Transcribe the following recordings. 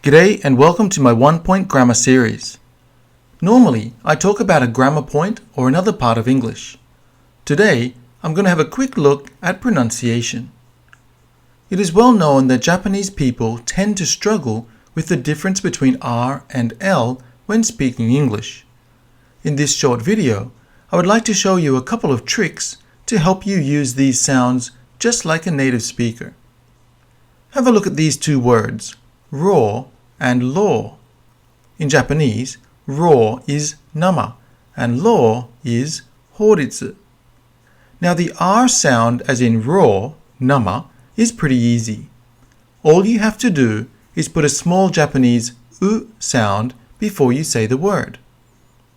G'day and welcome to my 1-point grammar series. Normally, I talk about a grammar point or another part of English. Today, I'm going to have a quick look at pronunciation. It is well known that Japanese people tend to struggle with the difference between R and L when speaking English. In this short video, I would like to show you a couple of tricks to help you use these sounds just like a native speaker. Have a look at these two words, raw and law. In Japanese, raw is nama and law is horitsu. Now the R sound as in raw, nama, is pretty easy. All you have to do is put a small Japanese U sound before you say the word.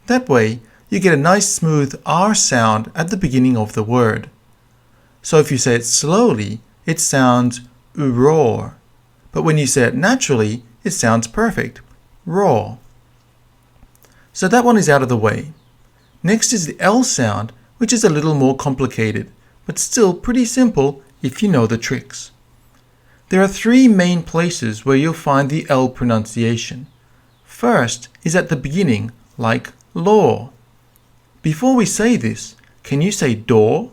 That way, you get a nice smooth R sound at the beginning of the word. So if you say it slowly, it sounds roar. But when you say it naturally, it sounds perfect, raw. So that one is out of the way. Next is the L sound, which is a little more complicated, but still pretty simple if you know the tricks. There are three main places where you'll find the L pronunciation. First is at the beginning, like law. Before we say this, can you say door?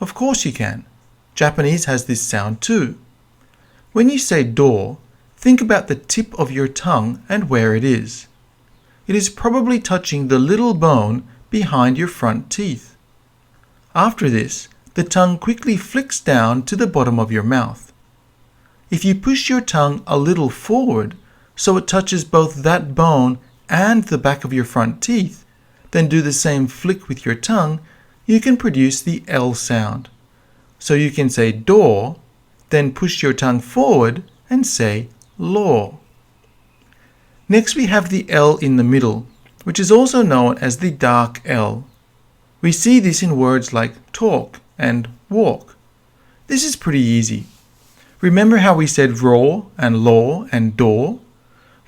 Of course you can. Japanese has this sound too. When you say door, think about the tip of your tongue and where it is. It is probably touching the little bone behind your front teeth. After this, the tongue quickly flicks down to the bottom of your mouth. If you push your tongue a little forward so it touches both that bone and the back of your front teeth, then do the same flick with your tongue, you can produce the L sound. So you can say door, then push your tongue forward and say law. Next we have the L in the middle, which is also known as the dark L. We see this in words like talk and walk. This is pretty easy. Remember how we said raw and law and door?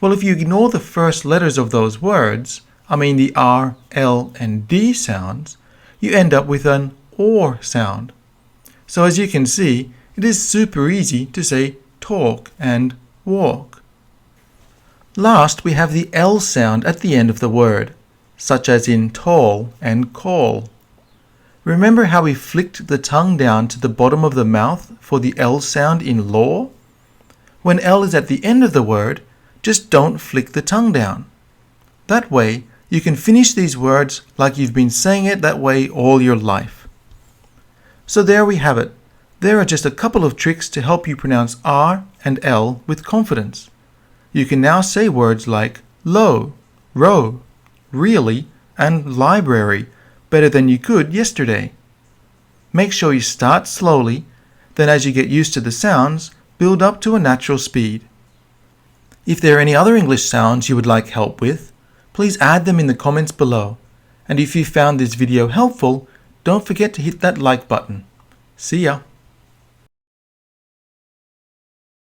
Well, if you ignore the first letters of those words, the R, L, and D sounds, you end up with an OR sound. So as you can see, it is super easy to say talk and walk. Last, we have the L sound at the end of the word, such as in tall and call. Remember how we flicked the tongue down to the bottom of the mouth for the L sound in law? When L is at the end of the word, just don't flick the tongue down. That way, you can finish these words like you've been saying it that way all your life. So there we have it. There are just a couple of tricks to help you pronounce R and L with confidence. You can now say words like low, row, really, and library better than you could yesterday. Make sure you start slowly, then as you get used to the sounds, build up to a natural speed. If there are any other English sounds you would like help with, please add them in the comments below. And if you found this video helpful, don't forget to hit that like button. See ya!